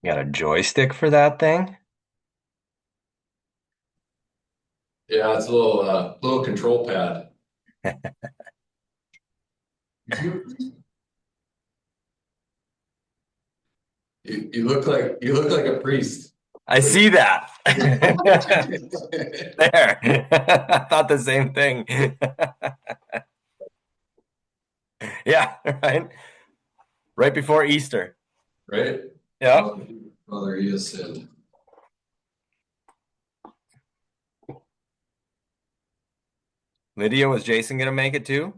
You got a joystick for that thing? Yeah, it's a little control pad. You look like a priest. I see that. There. I thought the same thing. Yeah, right. Right before Easter. Right? Yep. Oh, Father, he has sinned. Lydia, was Jason gonna make it too?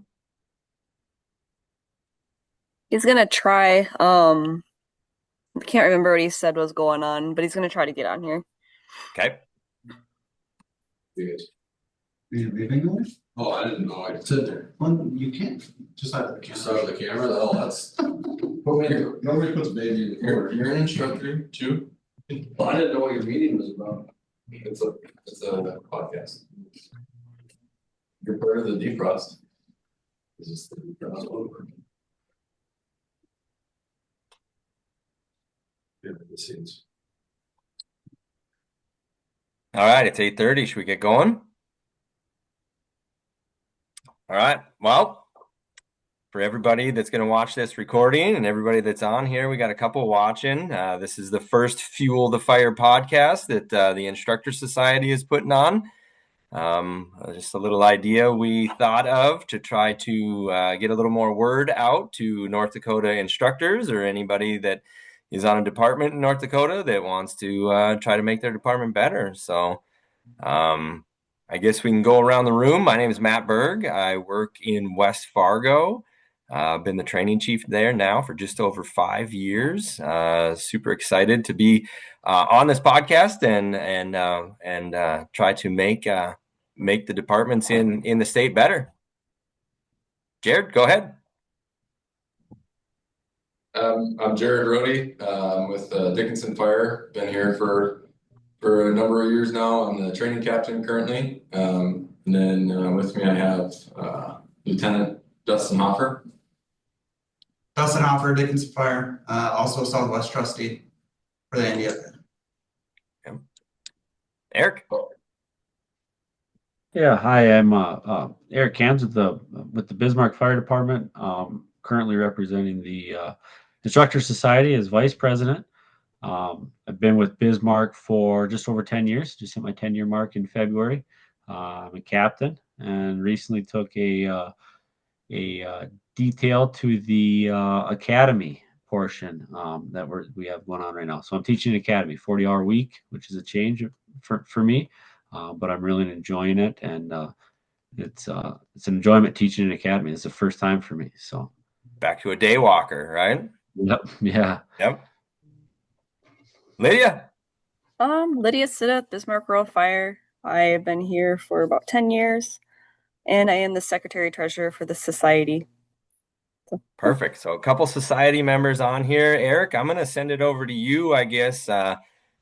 He's gonna try. I can't remember what he said was going on, but he's gonna try to get on here. Okay. Good. Are you leaving them? Oh, I didn't know I could sit there. Well, you can't. Just out of the Just camera. out of the camera. Oh, that's. Put me in. Nobody puts baby in the corner. You're an instructor too. Well, I didn't know what your meeting was about. It's a podcast. You're part of the defrost. Is this the defrost over? Yeah, the scenes. All right, it's 8:30. Should we get going? All right. Well, for everybody that's going to watch this recording and everybody that's on here, we got a couple watching. This is the first Fuel the Fire podcast that the Instructor Society is putting on. Just a little idea we thought of to try to get a little more word out to North Dakota instructors or anybody that is on a department in North Dakota that wants to try to make their department better. So I guess we can go around the room. My name is Matt Berg. I work in West Fargo. I've been the training chief there now for just over 5 years. Super excited to be on this podcast and try to make the departments in the state better. Jared, go ahead. I'm Jared Rhode. With Dickinson Fire. Been here for a number of years now. I'm the training captain currently. And then with me I have Lieutenant Dustin Hofer. Dustin Hofer, Dickinson Fire, also Southwest Trustee for the NDFA. Yeah. Eric. Yeah, hi, I'm Erik Kanz with the Bismarck Fire Department. Currently representing the Instructor Society as vice president. I've been with Bismarck for just over 10 years. Just hit my 10-year mark in February. I'm a captain and recently took a detail to the academy portion that we have going on right now. So I'm teaching an academy, 40-hour week, which is a change for me. But I'm really enjoying it, and it's an enjoyment teaching an academy. It's the first time for me. So Back to a day walker, right? yep, yeah. Yep. Lydia. Lydia Citta, Bismarck Rural Fire. I've been here for about 10 years, and I am the secretary treasurer for the society. Perfect. So a couple society members on here. Eric, I'm going to send it over to you, I guess.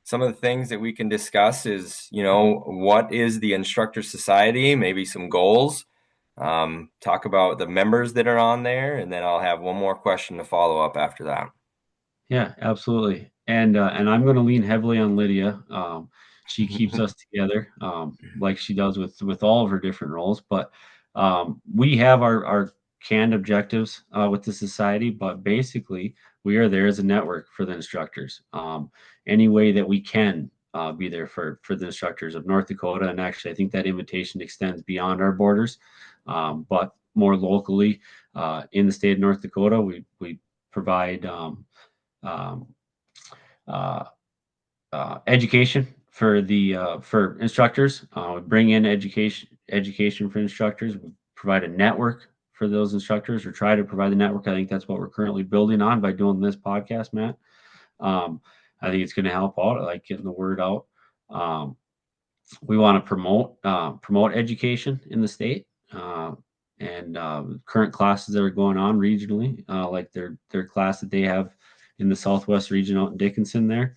Some of the things that we can discuss is, what is the Instructor Society? Maybe some goals. Talk about the members that are on there, and then I'll have one more question to follow up after that. Yeah, absolutely. And I'm going to lean heavily on Lydia. She keeps us together, like she does with all of her different roles. But we have our canned objectives with the society, but basically we are there as a network for the instructors. Any way that we can be there for the instructors of North Dakota, and actually I think that invitation extends beyond our borders, but more locally in the state of North Dakota, we provide. Uh, Education for for instructors. We bring in education for instructors. We provide a network for those instructors, or try to provide the network. I think that's what we're currently building on by doing this podcast, Matt. I think it's going to help out. I like getting the word out. We want to promote education in the state. And current classes that are going on regionally, like their class that they have in the Southwest region out in Dickinson there,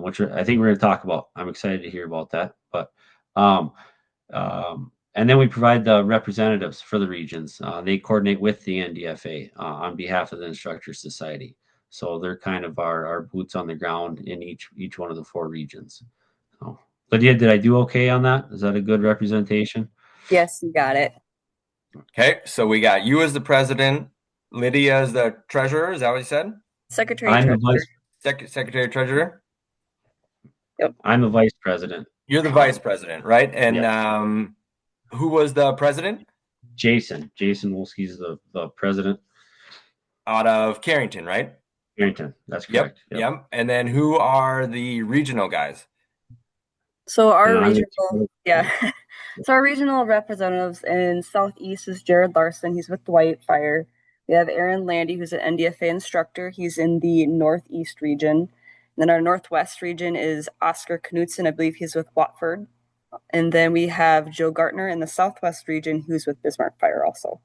which I think we're going to talk about. I'm excited to hear about that. But and then we provide the representatives for the regions. They coordinate with the NDFA on behalf of the Instructor Society. So they're kind of our boots on the ground in each one of the 4 regions. So, Lydia, did I do okay on that? Is that a good representation? Yes, you got it. Okay, so we got you as the president, Lydia as the treasurer. Is that what you said? Secretary I'm the Treasurer. Secretary treasurer. I'm the vice president. You're the vice president, right? And Yes. who was the president? Jason Wolski's the president. Out of Carrington, right? Carrington, that's Yep, correct. yep. And then who are the regional guys? So our And I'm the regional, yeah. So our regional representatives in Southeast is Jared Larson. He's with Dwight Fire. We have Aaron Landy, who's an NDFA instructor. He's in the Northeast region. And then our Northwest region is Oscar Knutson. I believe he's with Watford. And then we have Joe Gartner in the Southwest region, who's with Bismarck Fire also.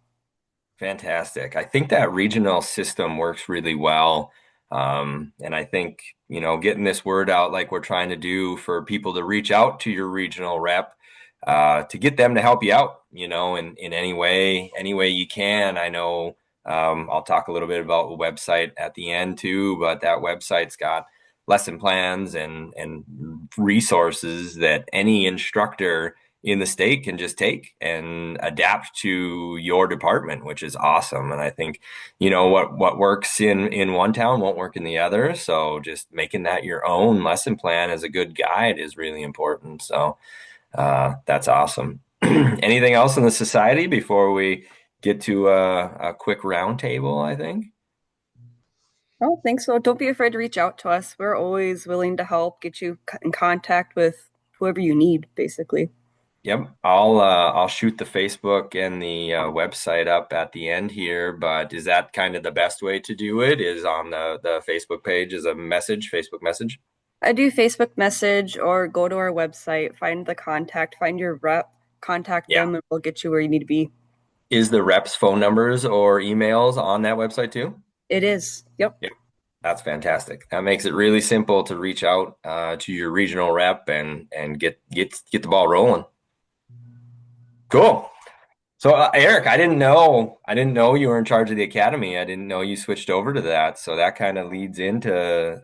Fantastic. I think that regional system works really well. And I think, getting this word out like we're trying to do for people to reach out to your regional rep, to get them to help you out, in any way you can. I know, I'll talk a little bit about the website at the end too, but that website's got lesson plans and resources that any instructor in the state can just take and adapt to your department, which is awesome. And I think, what works in one town won't work in the other. So just making that your own lesson plan as a good guide is really important. So that's awesome. Anything else in the society before we get to a quick roundtable, I think? I don't think so. Don't be afraid to reach out to us. We're always willing to help, get you in contact with whoever you need, basically. Yep, I'll shoot the Facebook and the website up at the end here, but is that kind of the best way to do it? Is on the Facebook page as a Facebook message? I do Facebook message or go to our website, find the contact, find your rep, contact Yeah. them, and we'll get you where you need to be. Is the reps' phone numbers or emails on that website too? It is. Yep. Yeah. That's fantastic. That makes it really simple to reach out to your regional rep and get the ball rolling. Cool. So Erik, I didn't know you were in charge of the academy. I didn't know you switched over to that. So that kind of leads into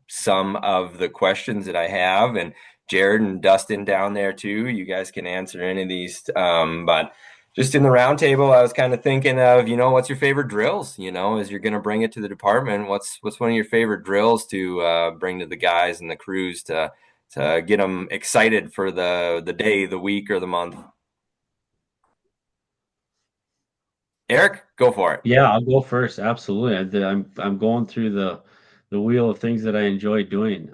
some of the questions that I have, and Jared and Dustin down there too. You guys can answer any of these. But just in the roundtable, I was kind of thinking of, what's your favorite drills? As you're going to bring it to the department, what's one of your favorite drills to bring to the guys and the crews to get them excited for the day, the week, or the month? Erik, go for it. Yeah, I'll go first. Absolutely. I'm going through the wheel of things that I enjoy doing.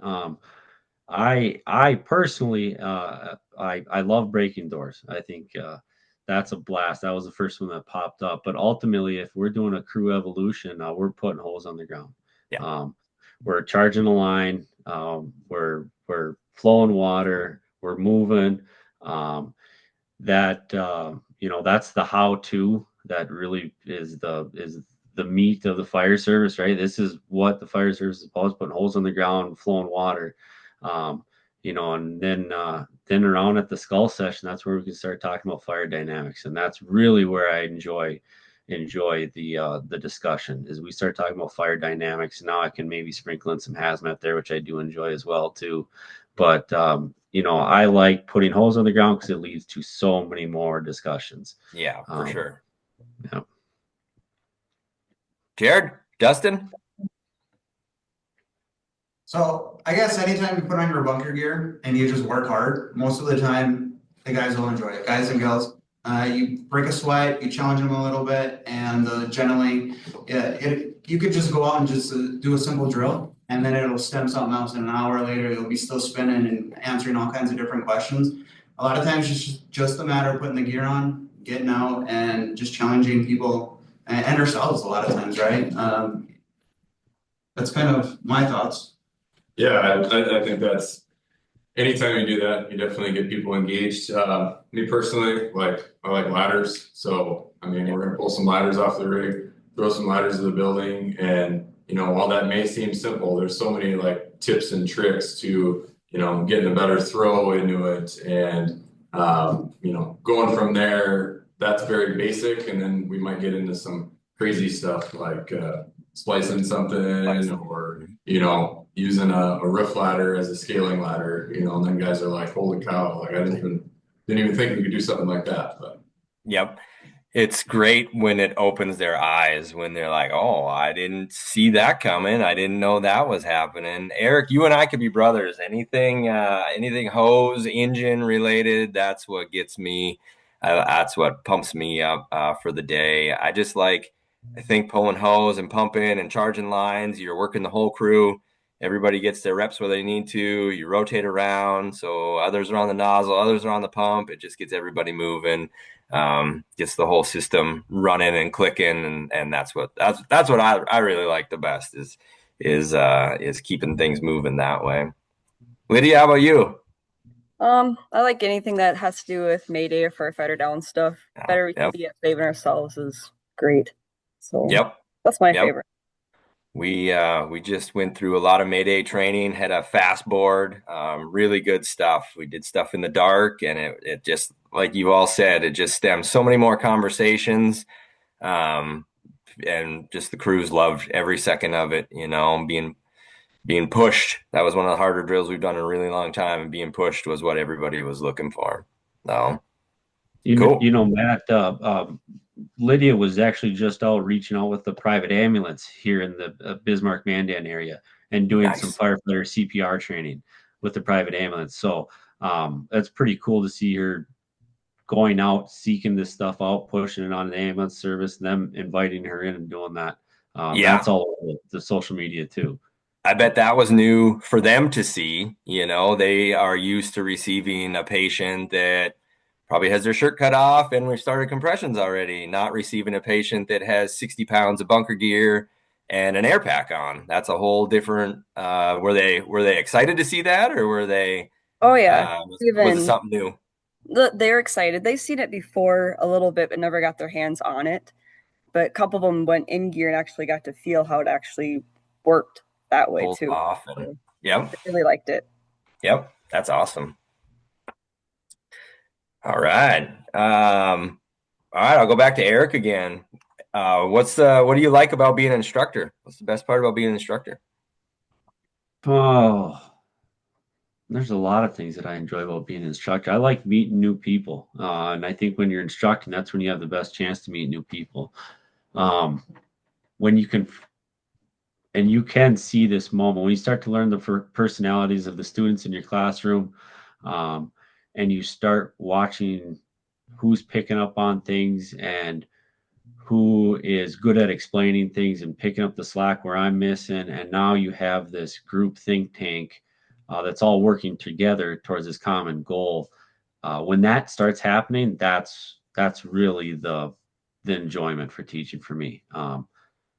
I personally I love breaking doors. I think that's a blast. That was the first one that popped up. But ultimately, if we're doing a crew evolution, we're putting holes on the ground. Yeah. We're charging a line. We're flowing water. We're moving. That's the how-to. That really is the meat of the fire service, right? This is what the fire service is about: putting holes on the ground, flowing water. And then around at the skull session, that's where we can start talking about fire dynamics, and that's really where I enjoy the discussion. Is we start talking about fire dynamics. Now I can maybe sprinkle in some hazmat there, which I do enjoy as well too. But I like putting holes on the ground because it leads to so many more discussions. Yeah, for sure. Yeah. Jared, Dustin? So I guess anytime you put on your bunker gear and you just work hard, most of the time the guys will enjoy it. Guys and girls, you break a sweat, you challenge them a little bit, and generally, you could just go out and just do a simple drill, and then it'll stem something else. And an hour later, you'll be still spinning and answering all kinds of different questions. A lot of times, it's just a matter of putting the gear on, getting out, and just challenging people and ourselves a lot of times, right? That's kind of my thoughts. Yeah, I think that's, anytime you do that, you definitely get people engaged. Me personally, I like ladders. So, we're gonna pull some ladders off the rig, throw some ladders in the building. And, while that may seem simple, there's so many tips and tricks to, getting a better throw into it. And, going from there, that's very basic. And then we might get into some crazy stuff like, splicing something or, you know, using a roof ladder as a scaling ladder, you know, and then guys are like, holy cow, like I didn't even think we could do something like that. But Yep. It's great when it opens their eyes when they're like, "Oh, I didn't see that coming. I didn't know that was happening." Eric, you and I could be brothers. Anything hose, engine related, that's what gets me. That's what pumps me up for the day. I think pulling hose and pumping and charging lines. You're working the whole crew. Everybody gets their reps where they need to. You rotate around, so others are on the nozzle, others are on the pump. It just gets everybody moving, gets the whole system running and clicking, and that's what I really like the best is keeping things moving that way. Lydia, how about you? I like anything that has to do with Mayday or firefighter down stuff. Better we can Yep, be at saving ourselves is great. So yep, that's my yep. favorite. We just went through a lot of Mayday training, had a fast board, really good stuff. We did stuff in the dark, and it just, like you all said, it just stemmed so many more conversations. Um, and just the crews loved every second of it, you know, being pushed. That was one of the harder drills we've done in a really long time, and being pushed was what everybody was looking for. So cool. Matt, Lydia was actually just out reaching out with the private ambulance here in the Bismarck Mandan area and doing some Nice. firefighter CPR training with the private ambulance. So that's pretty cool to see her going out, seeking this stuff out, pushing it on the ambulance service, and them inviting her in and doing that. Yeah. That's all over the social media too. I bet that was new for them to see. You know, they are used to receiving a patient that probably has their shirt cut off and we've started compressions already, not receiving a patient that has 60 pounds of bunker gear and an air pack on. That's a whole different, were they excited to see that, or were they, Oh yeah, was it even something new? they're excited. They've seen it before a little bit, but never got their hands on it. But a couple of them went in gear and actually got to feel how it actually worked that way Pulled too. off. And, yep. They really liked it. Yep. That's awesome. All right. All right. I'll go back to Eric again. What do you like about being an instructor? What's the best part about being an instructor? Oh, there's a lot of things that I enjoy about being an instructor. I like meeting new people. And I think when you're instructing, that's when you have the best chance to meet new people. When you can, and you can see this moment when you start to learn the personalities of the students in your classroom, and you start watching who's picking up on things and who is good at explaining things and picking up the slack where I'm missing. And now you have this group think tank that's all working together towards this common goal. When that starts happening, that's really the enjoyment for teaching for me.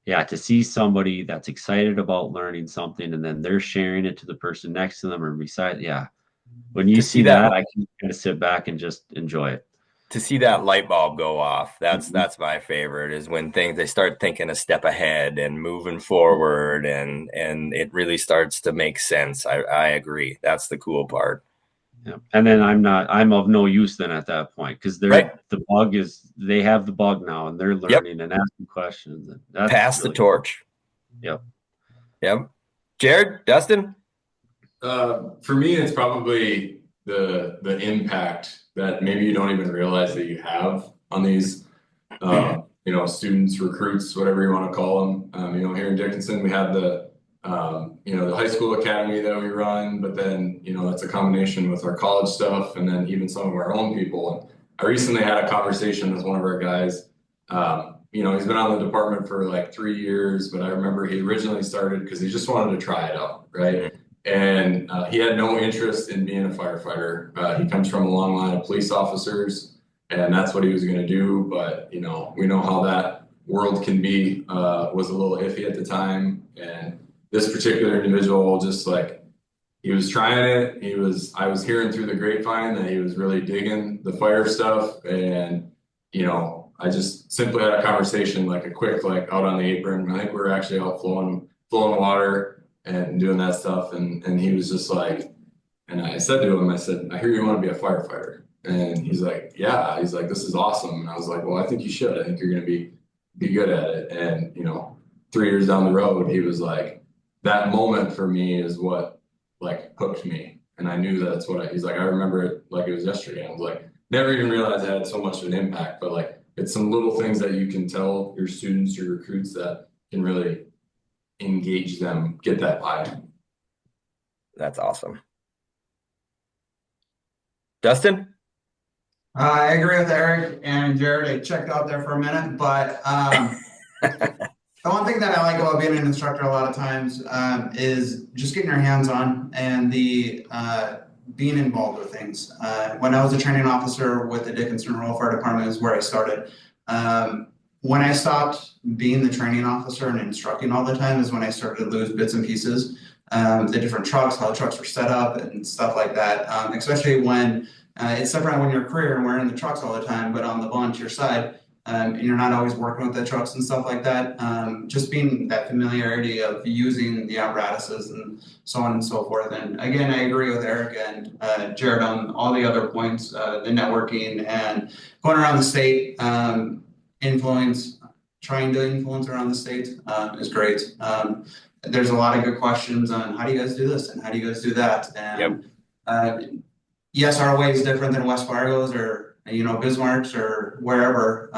Yeah, to see somebody that's excited about learning something and then they're sharing it to the person next to them or beside, yeah. When you see that, I can kind of sit back and just enjoy it. To see that light bulb go off, that's my favorite, is when they start thinking a step ahead and moving forward, and it really starts to make sense. I agree. That's the cool part. Yeah. And then I'm of no use then at that point, because they have the bug now and they're learning and asking questions. And that's pass the torch. Yep. Yep. Jared, Dustin? For me, it's probably the impact that maybe you don't even realize that you have on these, students, recruits, whatever you want to call them. Here in Dickinson, we have the high school academy that we run, but then, it's a combination with our college stuff and then even some of our own people. And I recently had a conversation with one of our guys. He's been on the department for like 3 years, but I remember he originally started because he just wanted to try it out, right? And he had no interest in being a firefighter. He comes from a long line of police officers, and that's what he was going to do. But, we know how that world can be, was a little iffy at the time. And this particular individual, just like, he was trying it. I was hearing through the grapevine that he was really digging the fire stuff. And, I just simply had a conversation, like a quick, like out on the apron. I think we were actually out flowing water and doing that stuff. And he was just like, and I said to him, I hear you want to be a firefighter. And he's like, yeah. He's like, this is awesome. And I was like, well, I think you should. I think you're going to be good at it. And, 3 years down the road, he was like, that moment for me is what like hooked me. And I knew that's what he's like, I remember it like it was yesterday. I was like, never even realized it had so much of an impact, but like, it's some little things that you can tell your students, your recruits, that can really engage them, get that buy-in. That's awesome. Dustin? I agree with Eric and Jared. I checked out there for a minute, but the one thing that I like about being an instructor a lot of times is just getting your hands on and the being involved with things. When I was a training officer with the Dickinson Rural Fire Department is where I started. When I stopped being the training officer and instructing all the time is when I started to lose bits and pieces. The different trucks, how the trucks were set up and stuff like that, especially when it's different when you're a career and we're in the trucks all the time, but on the volunteer side, and you're not always working with the trucks and stuff like that. Just being that familiarity of using the apparatuses and so on and so forth. And again, I agree with Eric and Jared on all the other points, the networking and going around the state, trying to influence around the state is great. There's a lot of good questions on how do you guys do this and how do you guys do that? And yes, our way is different than West Fargo's or Bismarck's or wherever,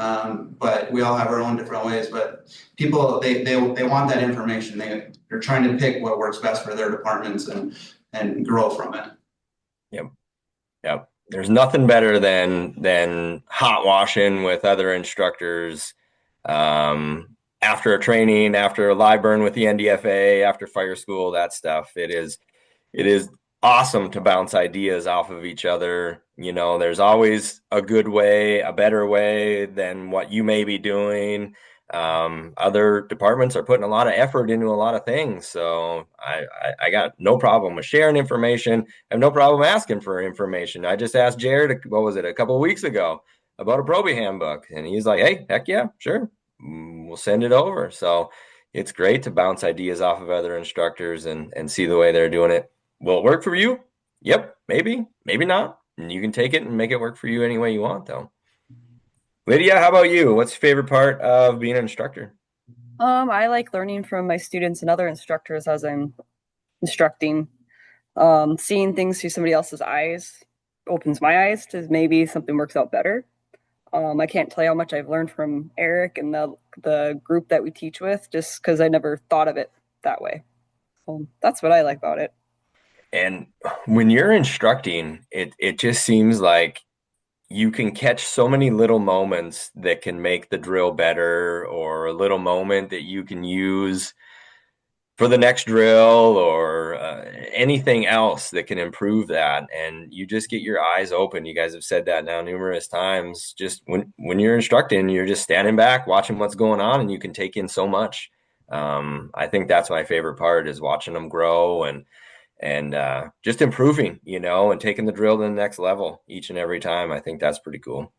but we all have our own different ways. But people they want that information. They're trying to pick what works best for their departments and grow from it. Yep. There's nothing better than hot washing with other instructors after a training, after a live burn with the NDFA, after fire school, that stuff. It is awesome to bounce ideas off of each other. There's always a good way, a better way than what you may be doing. Other departments are putting a lot of effort into a lot of things. So I got no problem with sharing information. I have no problem asking for information. I just asked Jared, what was it, a couple of weeks ago about a probie handbook. And he's like, hey, heck yeah, sure. We'll send it over. So it's great to bounce ideas off of other instructors and see the way they're doing it. Will it work for you? Yep, maybe not. And you can take it and make it work for you any way you want, though. Lydia, how about you? What's your favorite part of being an instructor? I like learning from my students and other instructors as I'm instructing. Seeing things through somebody else's eyes opens my eyes to maybe something works out better. I can't tell you how much I've learned from Eric and the group that we teach with, just because I never thought of it that way. So that's what I like about it. And when you're instructing, it just seems like you can catch so many little moments that can make the drill better, or a little moment that you can use for the next drill, or anything else that can improve that. And you just get your eyes open. You guys have said that now numerous times. Just when you're instructing, you're just standing back, watching what's going on, and you can take in so much. I think that's my favorite part, is watching them grow and just improving, and taking the drill to the next level each and every time. I think that's pretty cool.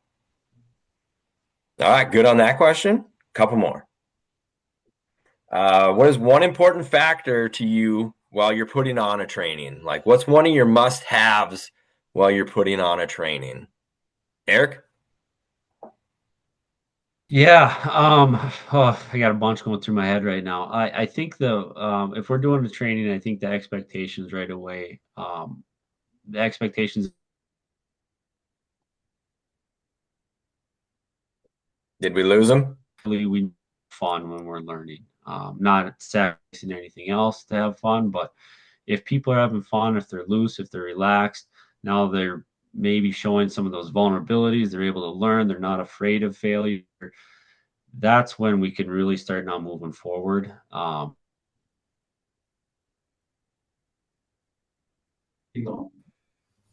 All right, good on that question. Couple more. What is one important factor to you while you're putting on a training? Like, what's one of your must-haves while you're putting on a training? Eric? Yeah, I got a bunch going through my head right now. I think if we're doing the training, I think the expectations right away. The expectations. Did we lose them? We fun when we're learning. Not sacrificing anything else to have fun, but if people are having fun, if they're loose, if they're relaxed, now they're maybe showing some of those vulnerabilities. They're able to learn. They're not afraid of failure. That's when we can really start now moving forward.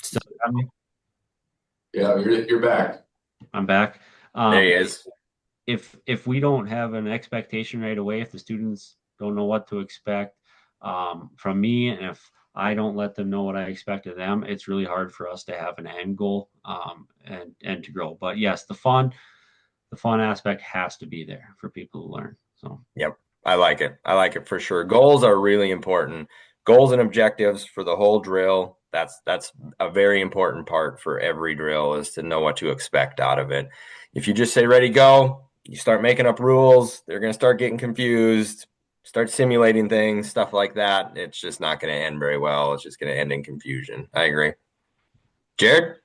Still got me? Yeah, you're back. I'm back. There he is. If we don't have an expectation right away, if the students don't know what to expect from me, and if I don't let them know what I expect of them, it's really hard for us to have an end goal and to grow. But yes, the fun aspect has to be there for people to learn. So yep, I like it. I like it for sure. Goals are really important. Goals and objectives for the whole drill. That's a very important part for every drill, is to know what to expect out of it. If you just say ready, go, you start making up rules, they're going to start getting confused. start simulating things, stuff like that, it's just not going to end very well. It's just going to end in confusion. I agree. Jared?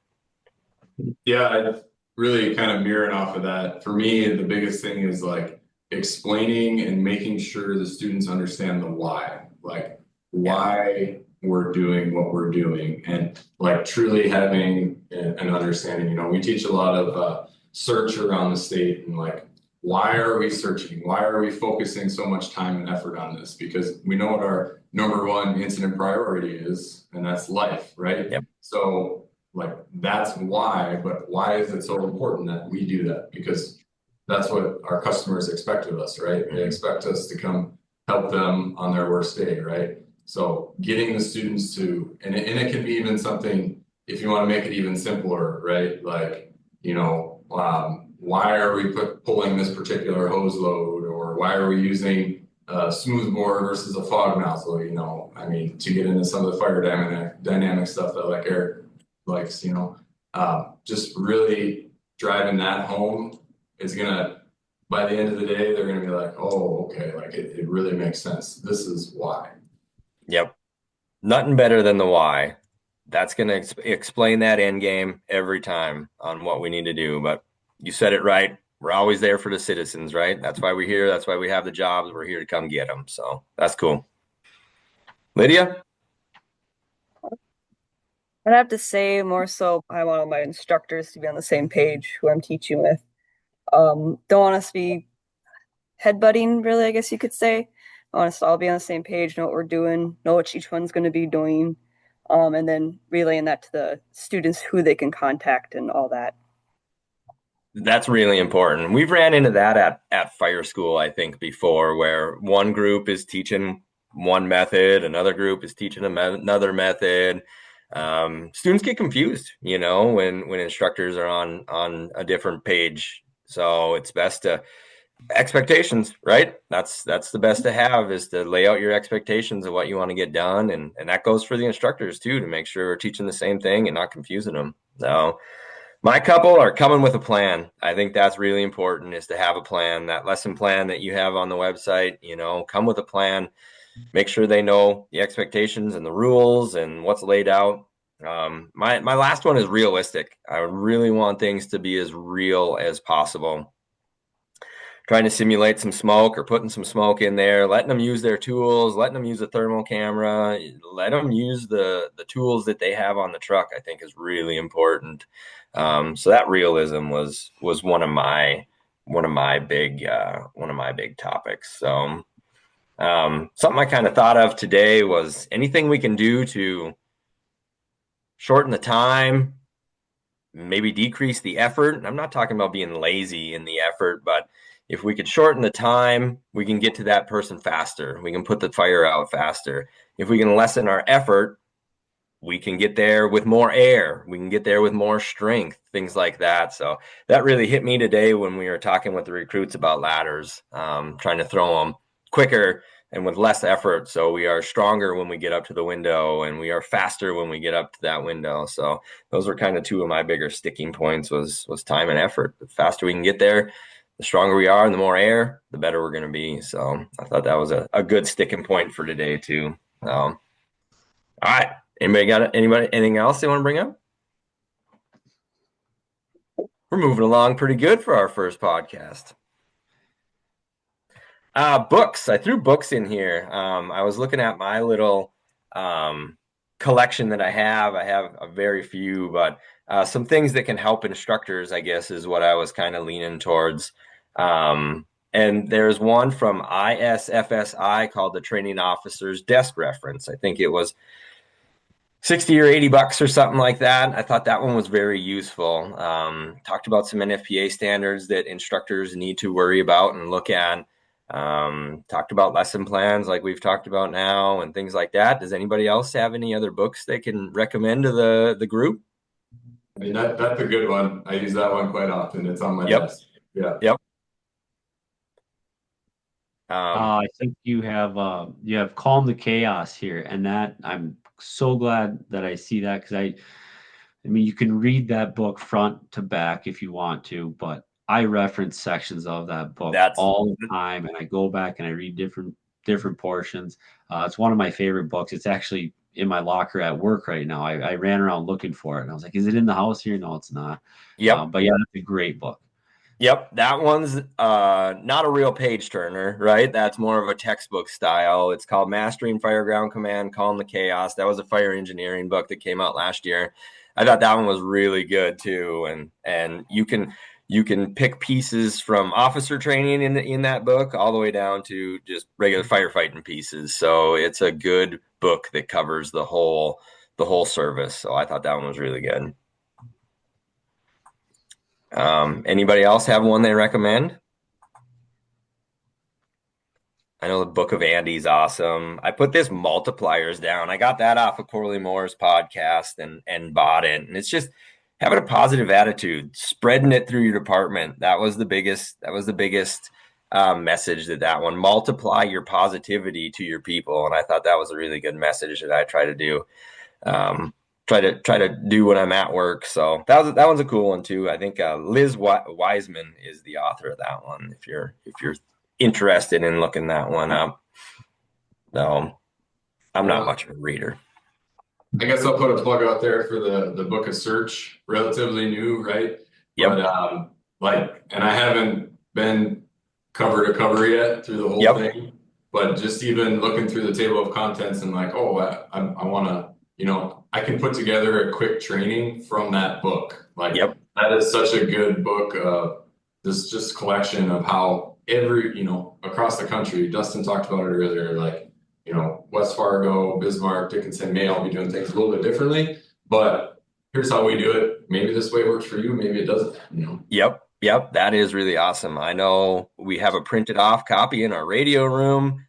Yeah, I really kind of mirroring off of that. For me, the biggest thing is like explaining and making sure the students understand the why, like why we're doing what we're doing, and like truly having an understanding. You know, we teach a lot of search around the state, and like, why are we searching? Why are we focusing so much time and effort on this? Because we know what our number one incident priority is, and that's life, right? Yep. So like that's why, but why is it so important that we do that? Because that's what our customers expect of us, right? They expect us to come help them on their worst day, right? So getting the students to, and it can be even something, if you want to make it even simpler, right? Like, you know, why are we pulling this particular hose load, or why are we using a smooth bore versus a fog nozzle? You know, I mean, to get into some of the fire dynamic stuff that like Eric likes, you know, just really driving that home is gonna, by the end of the day, they're gonna be like, oh, okay, like it really makes sense. This is why. Yep. Nothing better than the why. That's going to explain that end game every time on what we need to do. But you said it right. We're always there for the citizens, right? That's why we're here. That's why we have the jobs. We're here to come get them. So that's cool. Lydia? I'd have to say more so I want all my instructors to be on the same page who I'm teaching with. Don't want us to be headbutting, really, I guess you could say. I want us to all be on the same page, know what we're doing, know what each one's going to be doing, and then relaying that to the students who they can contact and all that. That's really important. We've ran into that at fire school, I think, before, where one group is teaching one method, another group is teaching another method. Students get confused, you know, when instructors are on a different page. So it's best to expectations, right? That's the best to have, is to lay out your expectations of what you want to get done, and that goes for the instructors too, to make sure we're teaching the same thing and not confusing them. So my couple are coming with a plan. I think that's really important, is to have a plan. That lesson plan that you have on the website, you know, come with a plan. Make sure they know the expectations and the rules and what's laid out. My last one is realistic. I really want things to be as real as possible. Trying to simulate some smoke or putting some smoke in there, letting them use their tools, letting them use a thermal camera, let them use the tools that they have on the truck, I think is really important. So that realism was one of my big topics. So something I kind of thought of today was anything we can do to shorten the time, maybe decrease the effort. And I'm not talking about being lazy in the effort, but if we could shorten the time, we can get to that person faster. We can put the fire out faster. If we can lessen our effort, we can get there with more air. We can get there with more strength, things like that. So that really hit me today when we were talking with the recruits about ladders, trying to throw them quicker and with less effort. So we are stronger when we get up to the window, and we are faster when we get up to that window. So those were kind of two of my bigger sticking points, was time and effort. The faster we can get there, the stronger we are, and the more air, the better we're going to be. So I thought that was a good sticking point for today too. All right. Anything else they want to bring up? We're moving along pretty good for our first podcast. Books. I threw books in here. I was looking at my little collection that I have. I have a very few, but some things that can help instructors, I guess, is what I was kind of leaning towards. And there's one from ISFSI called the Training Officer's Desk Reference. I think it was $60 or $80 or something like that. I thought that one was very useful. Talked about some NFPA standards that instructors need to worry about and look at. Talked about lesson plans like we've talked about now and things like that. Does anybody else have any other books they can recommend to the group? I mean, that's a good one. I use that one quite often. It's on my desk. Yeah. Yep. I think you have Calm the Chaos here, and that I'm so glad that I see that, because I mean, you can read that book front to back if you want to, but I reference sections of that book all the time, and I go back and I read different different portions. It's one of my favorite books. It's actually in my locker at work right now. I ran around looking for it, and I was like, "Is it in the house here?" No, it's not. Yep. But yeah, that's a great book. Yep, that one's not a real page turner, right? That's more of a textbook style. It's called Mastering Fireground Command, Calm the Chaos. That was a fire engineering book that came out last year. I thought that one was really good too, and you can pick pieces from officer training in that book all the way down to just regular firefighting pieces. So it's a good book that covers the whole service. So I thought that one was really good. Anybody else have one they recommend? I know the Book of Andy's awesome. I put this Multipliers down. I got that off of Corley Moore's podcast and bought it. And it's just having a positive attitude, spreading it through your department. That was the biggest message that one. Multiply your positivity to your people. And I thought that was a really good message that I try to do. Try to do when I'm at work. So that one's a cool one too. I think Liz Wiseman is the author of that one. If you're interested in looking that one up. No, I'm not much of a reader. I guess I'll put a plug out there for the Book of Search, relatively new, right? Yep. But and I haven't been cover to cover yet through the whole thing. But just even looking through the table of contents and like, oh, I want to, I can put together a quick training from that book. Like, that is such a good book. This just collection of how every, across the country, Dustin talked about it earlier, like, West Fargo, Bismarck, Dickinson may all be doing things a little bit differently, but here's how we do it. Maybe this way works for you. Maybe it doesn't, Yep. That is really awesome. I know we have a printed off copy in our radio room.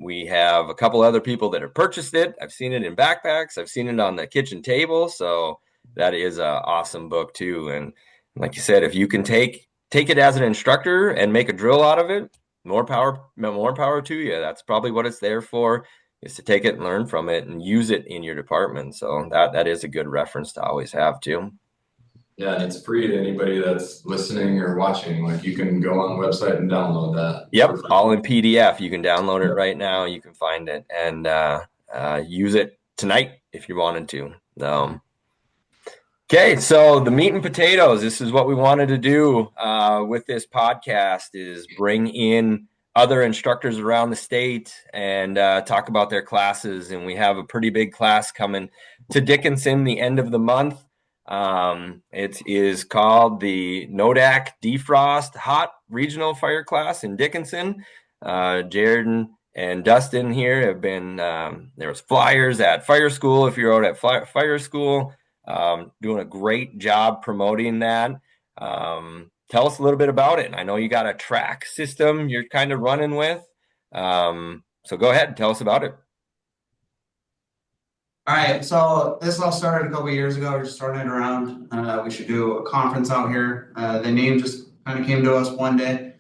We have a couple other people that have purchased it. I've seen it in backpacks. I've seen it on the kitchen table. So that is an awesome book too. And like you said, if you can take it as an instructor and make a drill out of it, more power to you. That's probably what it's there for, is to take it and learn from it and use it in your department. So that is a good reference to always have too. Yeah, and it's free to anybody that's listening or watching. Like, you can go on the website and download that. Yep, all in PDF. You can download it right now. You can find it and use it tonight if you wanted to. Okay, so the meat and potatoes. This is what we wanted to do with this podcast, is bring in other instructors around the state and talk about their classes. And we have a pretty big class coming to Dickinson the end of the month. It is called the NODAK Defrost H.O.T Regional Fire Class in Dickinson. Jared and Dustin here have been, there was flyers at fire school. If you're out at fire school, doing a great job promoting that. Tell us a little bit about it. I know you got a track system you're kind of running with. So go ahead and tell us about it. All right, so this all started a couple of years ago. We're just starting it around. We should do a conference out here. The name just kind of came to us one day.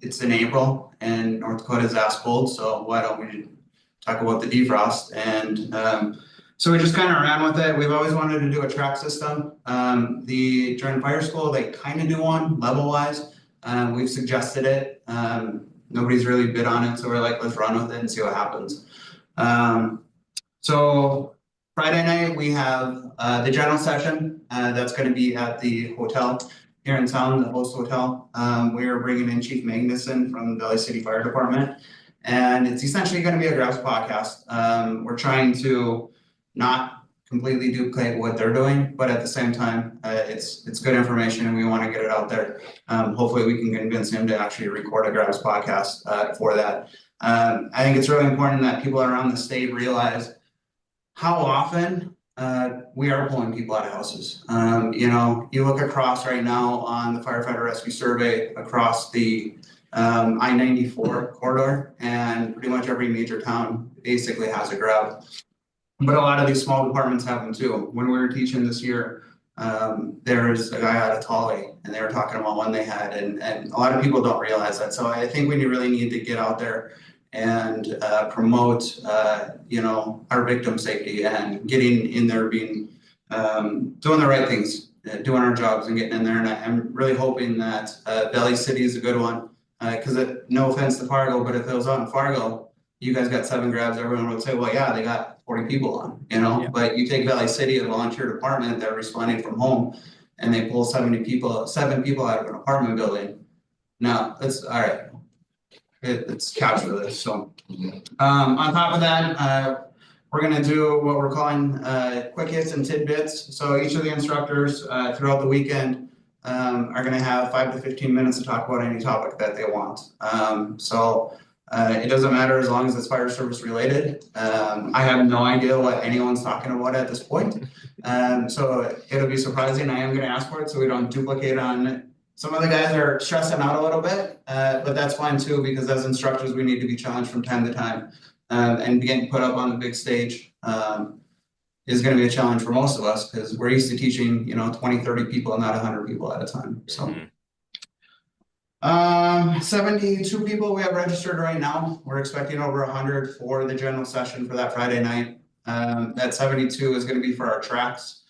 It's in April, and North Dakota's ass cold, so why don't we talk about the defrost? And so we just kind of ran with it. We've always wanted to do a track system. During fire school, they kind of do one level-wise. We've suggested it. Nobody's really bid on it, so we're like, let's run with it and see what happens. So Friday night we have the general session that's going to be at the hotel here in town, the Host Hotel. We're bringing in Chief Magnuson from the Valley City Fire Department, and it's essentially going to be a Grouse podcast. We're trying to not completely duplicate what they're doing, but at the same time, it's good information and we want to get it out there. Hopefully we can convince him to actually record a Grouse podcast for that. I think it's really important that people around the state realize how often we are pulling people out of houses. You look across right now on the firefighter rescue survey across the I-94 corridor, and pretty much every major town basically has a grab. But a lot of these small departments have them too. When we were teaching this year, there was a guy out of Tully, and they were talking about one they had, and a lot of people don't realize that. So I think we really need to get out there and promote, our victim safety and getting in there, being doing the right things, doing our jobs and getting in there. And I'm really hoping that Valley City is a good one. Because no offense to Fargo, but if it was out in Fargo, you guys got 7 grabs, everyone would say, well, yeah, they got 40 people on, you know? Yeah. But you take Valley City, a volunteer department, they're responding from home, and they pull 7 people out of an apartment building. No, that's all right. It's capture this. So on top of that, we're gonna do what we're calling quick hits and tidbits. So each of the instructors throughout the weekend are gonna have 5 to 15 minutes to talk about any topic that they want. It doesn't matter as long as it's fire service related. I have no idea what anyone's talking about at this point. So it'll be surprising. I am gonna ask for it so we don't duplicate on. Some of the guys are stressing out a little bit, but that's fine too, because as instructors, we need to be challenged from time to time. And getting put up on the big stage is going to be a challenge for most of us because we're used to teaching, 20, 30 people and not 100 people at a time. So 72 people we have registered right now. We're expecting over 100 for the general session for that Friday night. That 72 is going to be for our tracks.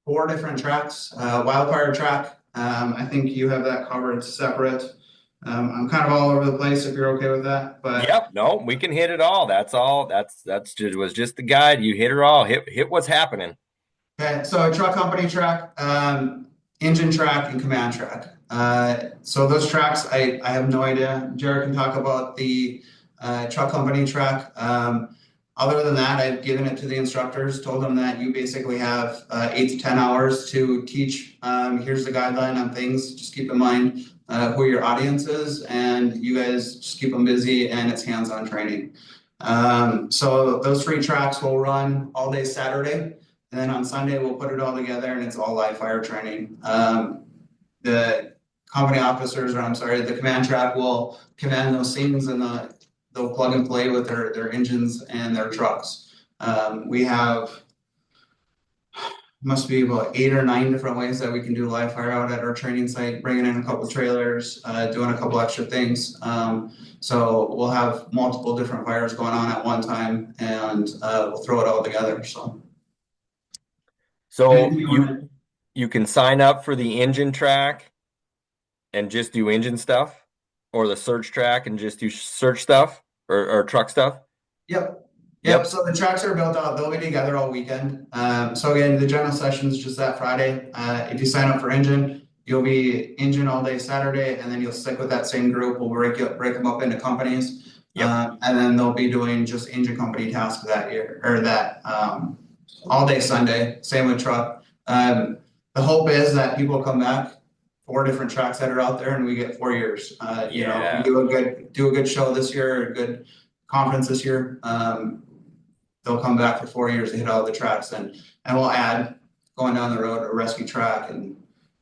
4 different tracks, wildfire track. I think you have that covered separate. I'm kind of all over the place if you're okay with that, but yep, no, we can hit it all. That's all. That's was just the guide. You hit it all. Hit what's happening. Okay, so truck company track, engine track, and command track. So those tracks, I have no idea. Jared can talk about the truck company track. Other than that, I've given it to the instructors, told them that you basically have 8 to 10 hours to teach. Here's the guideline on things. Just keep in mind who your audience is, and you guys just keep them busy, and it's hands-on training. So those 3 tracks will run all day Saturday, and then on Sunday we'll put it all together, and it's all live fire training. The company officers, the command track will command those scenes, and they'll plug and play with their engines and their trucks. We have must be about 8 or 9 different ways that we can do live fire out at our training site, bringing in a couple trailers, doing a couple extra things. So we'll have multiple different fires going on at one time, and we'll throw it all together. So you can sign up for the engine track and just do engine stuff, or the search track and just do search stuff or truck stuff. Yep. So the tracks are built out. They'll be together all weekend. So again, the general session is just that Friday. If you sign up for engine, you'll be engine all day Saturday, and then you'll stick with that same group. We'll break them up into companies. And then they'll be doing just engine company tasks that year, or that all day Sunday. Same with truck. The hope is that people come back. 4 different tracks that are out there, and we get 4 years. Do a good show this year, a good conference this year. They'll come back for 4 years to hit all the tracks, and we'll add going down the road a rescue track, and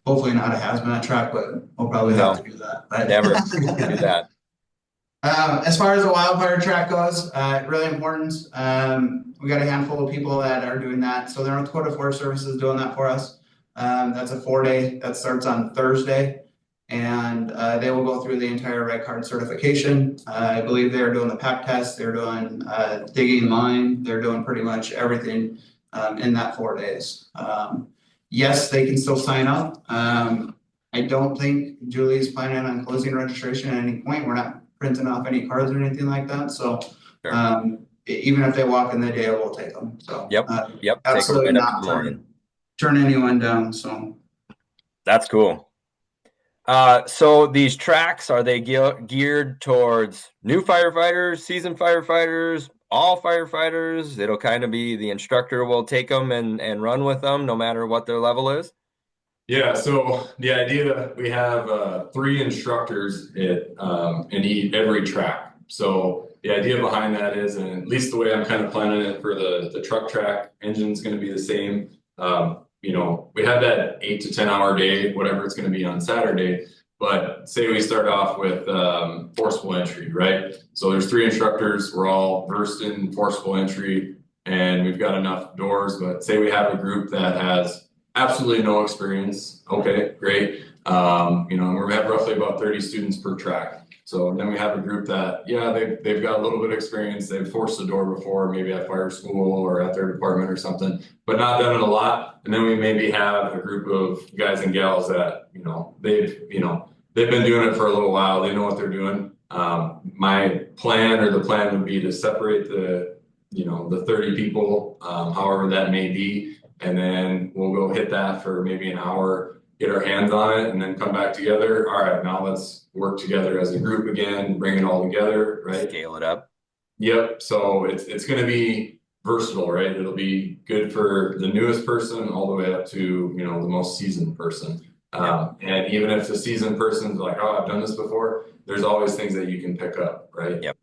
hopefully not a hazmat track, but we'll probably have to do that. But never do that. As far as the wildfire track goes, really important. We got a handful of people that are doing that. So the North Dakota Forest Service is doing that for us. That's a 4-day that starts on Thursday, and they will go through the entire red card certification. I believe they're doing the pack test, they're doing digging line, they're doing pretty much everything in that 4 days. Yes, they can still sign up. I don't think Julie is planning on closing registration at any point. We're not printing off any cards or anything like that. So even if they walk in the day, we'll take them. So absolutely not turn anyone down. So that's cool. So these tracks, are they geared towards new firefighters, seasoned firefighters, all firefighters? It'll kind of be the instructor will take them and run with them no matter what their level is? Yeah, so the idea, we have 3 instructors in every track. So the idea behind that is, and at least the way I'm kind of planning it for the truck track, engine's going to be the same. We have that 8 to 10 hour day, whatever it's going to be on Saturday. But say we start off with forcible entry, right? So there's 3 instructors. We're all versed in forcible entry, and we've got enough doors. But say we have a group that has absolutely no experience. Okay, great. We have roughly about 30 students per track. So then we have a group that, they've got a little bit of experience. They've forced the door before, maybe at fire school or at their department or something, but not done it a lot. And then we maybe have a group of guys and gals that, they've, they've been doing it for a little while. They know what they're doing. My plan or the plan would be to separate the 30 people, however that may be, and then we'll go hit that for maybe an hour, get our hands on it, and then come back together. All right, now let's work together as a group again, bring it all together, right? Scale it up. Yep. So it's going to be versatile, right? It'll be good for the newest person all the way up to, the most seasoned person. And even if the seasoned person's like, oh, I've done this before, there's always things that you can pick up, right? Yep.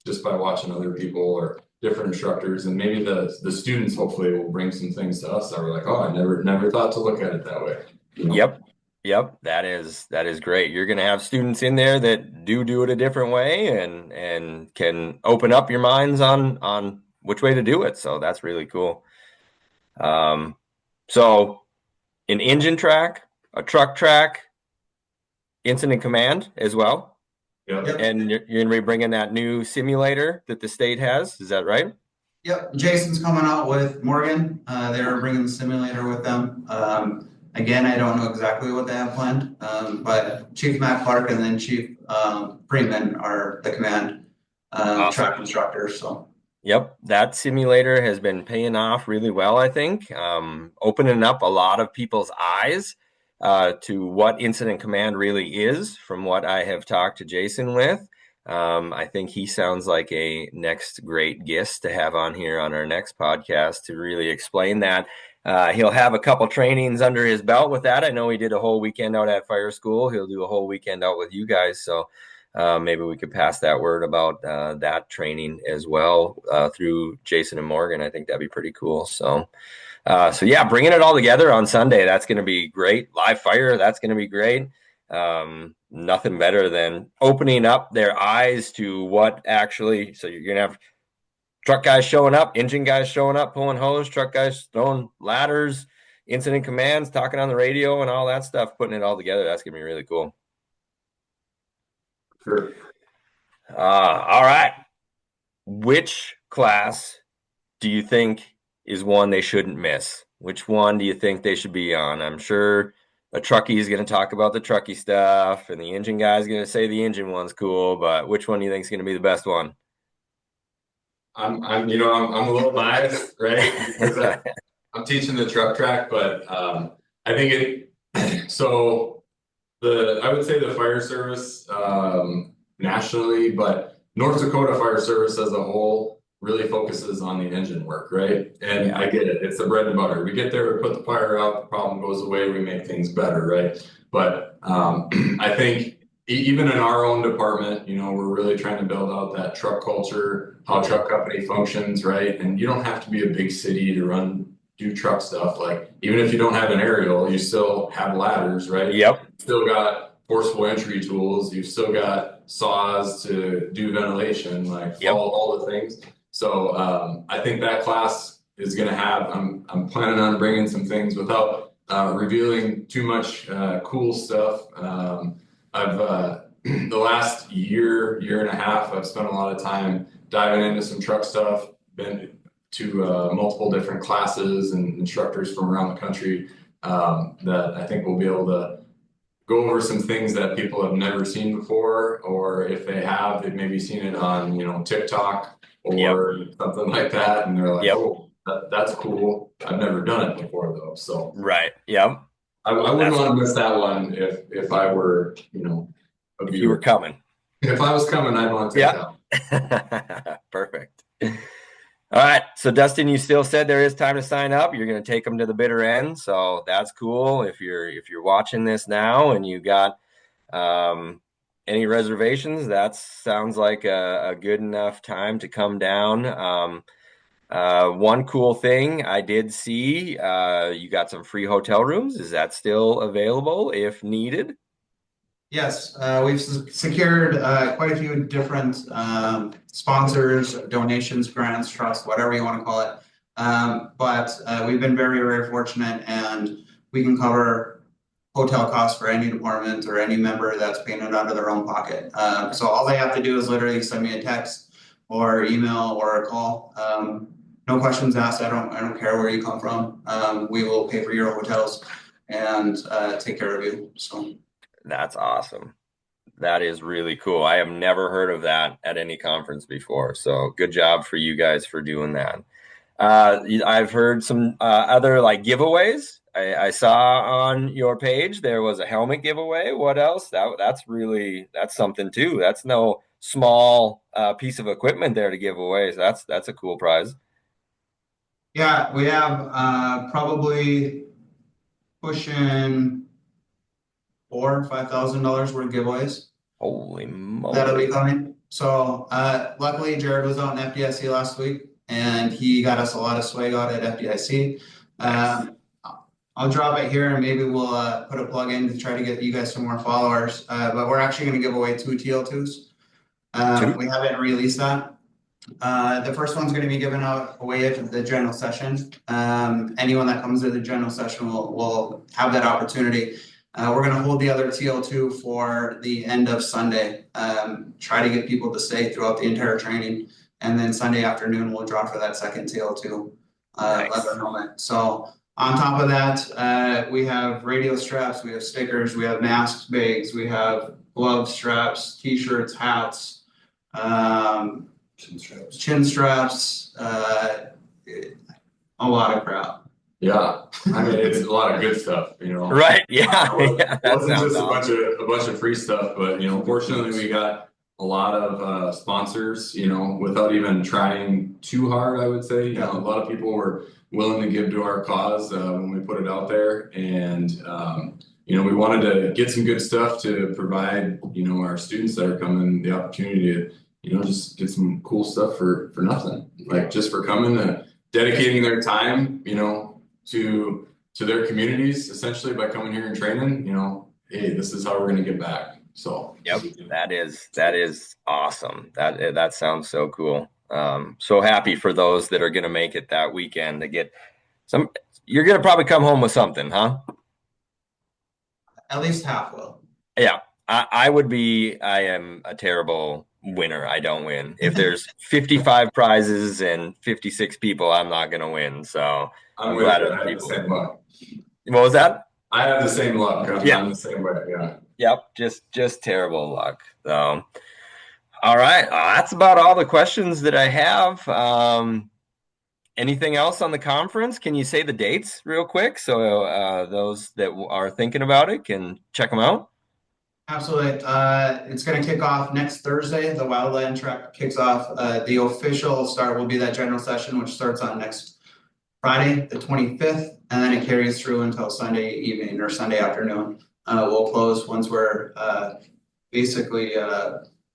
Just by watching other people or different instructors, and maybe the students hopefully will bring some things to us that we're like, oh, I never thought to look at it that way. Yep. That is great. You're going to have students in there that do it a different way and can open up your minds on which way to do it. So that's really cool. So an engine track, a truck track, incident command as well. Yep. And you're going to be bringing that new simulator that the state has. Is that right? Yep, Jason's coming out with Morgan. They're bringing the simulator with them. Again, I don't know exactly what they have planned, but Chief Matt Clark and then Chief Freeman are the command Awesome. track instructors. So. Yep, that simulator has been paying off really well, I think, opening up a lot of people's eyes to what incident command really is from what I have talked to Jason with. I think he sounds like a next great guest to have on here on our next podcast to really explain that. He'll have a couple trainings under his belt with that. I know he did a whole weekend out at fire school. He'll do a whole weekend out with you guys. So maybe we could pass that word about that training as well through Jason and Morgan. I think that'd be pretty cool. So yeah, bringing it all together on Sunday, that's going to be great. Live fire, that's going to be great. Nothing better than opening up their eyes to what actually, so you're going to have truck guys showing up, engine guys showing up, pulling hose, truck guys throwing ladders, incident commands, talking on the radio and all that stuff, putting it all together. That's going to be really cool. Sure. All right. Which class do you think is one they shouldn't miss? Which one do you think they should be on? I'm sure a truckie is going to talk about the truckie stuff and the engine guy is going to say the engine one's cool, but which one do you think is going to be the best one? I'm a little biased, right? Because I'm teaching the truck track, but I think I would say the fire service nationally, but North Dakota Fire Service as a whole really focuses on the engine work, right? And I get it. It's the bread and butter. We get there, we put the fire out, the problem goes away, we make things better, right? But I think even in our own department, we're really trying to build out that truck culture, how a truck company functions, right? And you don't have to be a big city to do truck stuff. Like, even if you don't have an aerial, you still have ladders, right? Yep. You still got forcible entry tools. You've still got saws to do ventilation, like all the things. So I think that class is going to have, I'm planning on bringing some things without revealing too much cool stuff. I've the last year and a half, I've spent a lot of time diving into some truck stuff, been to multiple different classes and instructors from around the country that I think we'll be able to go over some things that people have never seen before, or if they have, they've maybe seen it on, TikTok or something like that. And they're like, oh, that's cool. I've never done it before though. So, right. Yep. I wouldn't want to miss that one if I were, if you were coming. If I was coming, I'd want to take that. Perfect. All right. So Dustin, you still said there is time to sign up. You're going to take them to the bitter end. So that's cool. If you're watching this now and you got any reservations, that sounds like a good enough time to come down. One cool thing I did see, you got some free hotel rooms. Is that still available if needed? Yes, we've secured quite a few different sponsors, donations, grants, trusts, whatever you want to call it. But we've been very, very fortunate, and we can cover hotel costs for any department or any member that's paying it out of their own pocket. So all they have to do is literally send me a text or email or a call. No questions asked. I don't care where you come from. We will pay for your hotels and take care of you. So. That's awesome. That is really cool. I have never heard of that at any conference before. So good job for you guys for doing that. I've heard some other like giveaways. I saw on your page there was a helmet giveaway. What else? That's something too. That's no small piece of equipment there to give away. So that's a cool prize. Yeah, we have probably pushing $4,000-5,000 worth of giveaways Holy that'll be moly! coming. So luckily Jared was out in FDIC last week and he got us a lot of swag out at FDIC. Nice. I'll drop it here and maybe we'll put a plug in to try to get you guys some more followers. But we're actually going to give away 2 TL2s. We haven't released that. The first one's going to be given out away at the general session. Anyone that comes to the general session will have that opportunity. We're going to hold the other TL2 for the end of Sunday. Try to get people to stay throughout the entire training. And then Sunday afternoon, we'll draw for that second TL2 leather helmet. So on top of that, we have radio straps, we have stickers, we have masks, bags, we have glove straps, t-shirts, hats, chin straps, a lot of crap. Yeah, I mean it's a lot of good stuff, you know. Right? Yeah, It that wasn't sounds just awesome. a bunch of free stuff, but you know, fortunately we got a lot of sponsors, you know, without even trying too hard, I would say. You know, a lot of people were willing to give to our cause when we put it out there, and you know, we wanted to get some good stuff to provide, you know, our students that are coming the opportunity to, you know, just get some cool stuff for nothing, like just for coming and dedicating their time, you know, to their communities essentially by coming here and training, you know, hey, this is how we're going to give back. So yep, that is awesome. That sounds so cool. So happy for those that are going to make it that weekend to get some. You're going to probably come home with something, huh? At least half will. Yeah, I would be. I am a terrible winner. I don't win. If there's 55 prizes and 56 people, I'm not going to win. So I'm glad with you. other I have the people. same luck. What was that? I have the same luck. I'm the same way. Yeah. Yep, just terrible luck. So, all right, that's about all the questions that I have. Anything else on the conference? Can you say the dates real quick so those that are thinking about it can check them out? Absolutely. It's going to kick off next Thursday. The Wildland Track kicks off. The official start will be that general session, which starts on next Friday, the 25th, and then it carries through until Sunday evening or Sunday afternoon. We'll close once we're basically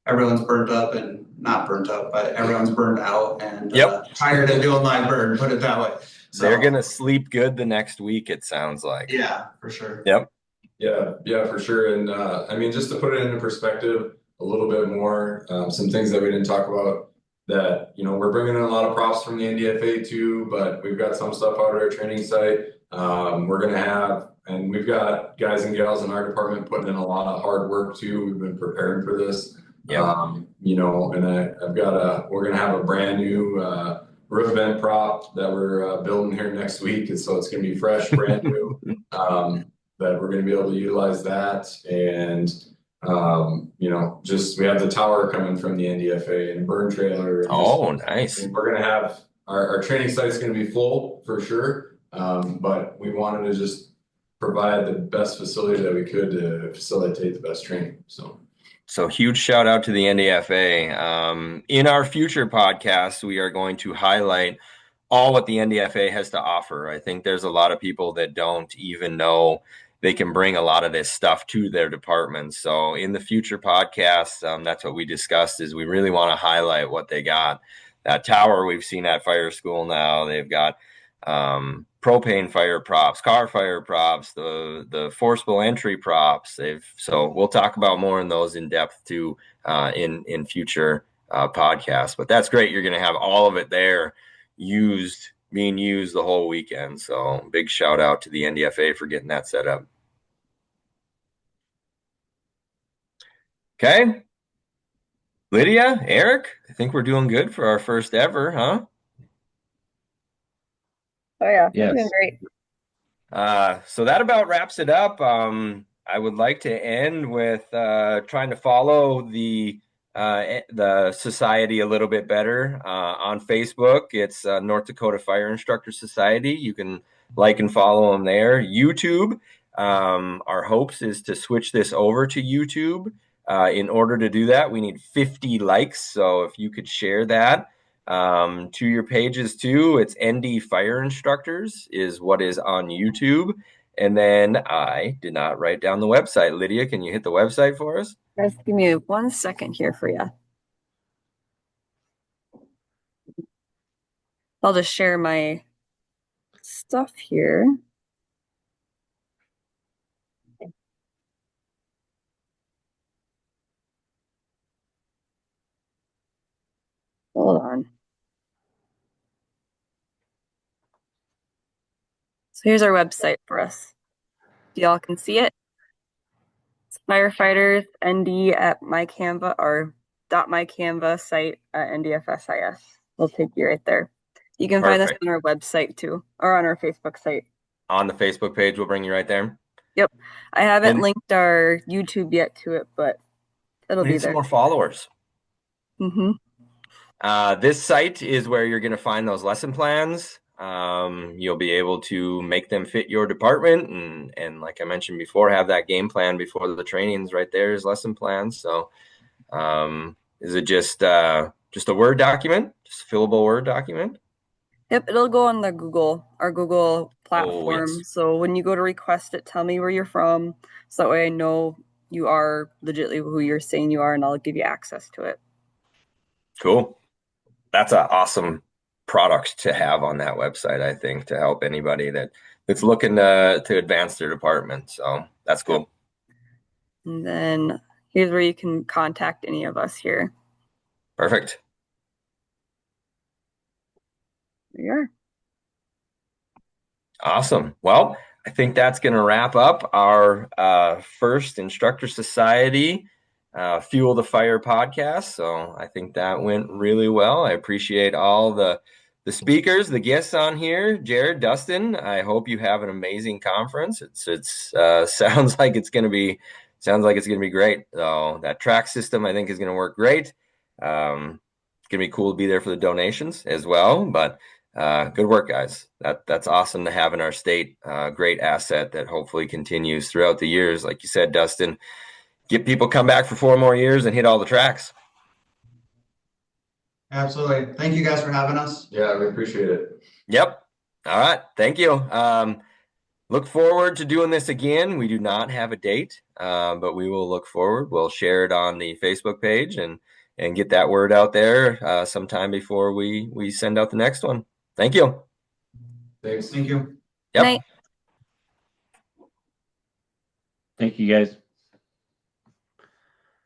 everyone's burnt up and not burnt up, but everyone's burned out and tired of doing live burn, put it that way. So they're going to sleep good the next week, it sounds like. Yeah, for sure. Yep. Yeah, for sure. And I mean, just to put it into perspective a little bit more, some things that we didn't talk about that, you know, we're bringing in a lot of props from the NDFA too, but we've got some stuff out at our training site. We're going to have, and we've got guys and gals in our department putting in a lot of hard work too. We've been preparing for this. You know, and we're going to have a brand new roof vent prop that we're building here next week. And so it's going to be fresh, brand new. That we're going to be able to utilize that. And, you know, just we have the tower coming from the NDFA and burn trailer. And nice. And we're going to have our training site's going to be full for sure. But we wanted to just provide the best facility that we could to facilitate the best training. So huge shout out to the NDFA. In our future podcasts, we are going to highlight all what the NDFA has to offer. I think there's a lot of people that don't even know they can bring a lot of this stuff to their departments. So in the future podcasts, that's what we discussed is we really want to highlight what they got. That tower we've seen at fire school now, they've got propane fire props, car fire props, the forcible entry props. So we'll talk about more in those in depth too in future podcasts. But that's great. You're going to have all of it there being used the whole weekend. So big shout out to the NDFA for getting that set up. Okay. Lydia, Eric, I think we're doing good for our first ever, huh? Oh yeah, yes. doing great. So that about wraps it up. I would like to end with trying to follow the society a little bit better on Facebook. It's North Dakota Fire Instructor Society. You can like and follow them there. YouTube. Our hopes is to switch this over to YouTube. In order to do that, we need 50 likes. So if you could share that to your pages too, it's ND Fire Instructors is what is on YouTube. And then I did not write down the website. Lydia, can you hit the website for us? Guys, give me 1 second here for you. I'll just share my stuff here. Hold on. So here's our website for us. Y'all can see it. It's firefighters ND at mycanva or .mycanva site at NDFSIS. We'll take you right there. You can find us on our website too, or on our Facebook site. On the Facebook page, we'll bring you right there. Yep. I haven't linked our YouTube yet to it, but it'll be there. Some more followers. Mm-hmm. This site is where you're going to find those lesson plans. You'll be able to make them fit your department, and like I mentioned before, have that game plan before the trainings. Right there is lesson plans. So, is it just a Word document, just a fillable Word document? Yep, it'll go on our Google platform. Oh, yes. So when you go to request it, tell me where you're from, so that way I know you are legitimately who you're saying you are, and I'll give you access to it. Cool. That's an awesome product to have on that website, I think, to help anybody that's looking to advance their department. So that's cool. And then here's where you can contact any of us here. Perfect. There you are. Awesome. Well, I think that's going to wrap up our first Instructor Society Fuel the Fire podcast. So I think that went really well. I appreciate all the speakers, the guests on here. Jared, Dustin, I hope you have an amazing conference. It's sounds like it's going to be great. So that track system I think is going to work great. It's going to be cool to be there for the donations as well, but good work, guys. That's awesome to have in our state. Great asset that hopefully continues throughout the years. Like you said, Dustin, get people come back for 4 more years and hit all the tracks. Absolutely. Thank you guys for having us. Yeah, we appreciate it. Yep. All right. Thank you. Look forward to doing this again. We do not have a date, but we will look forward. We'll share it on the Facebook page and get that word out there sometime before we send out the next one. Thank you. Thanks. Thank you. Yep. Night. Thank you, guys.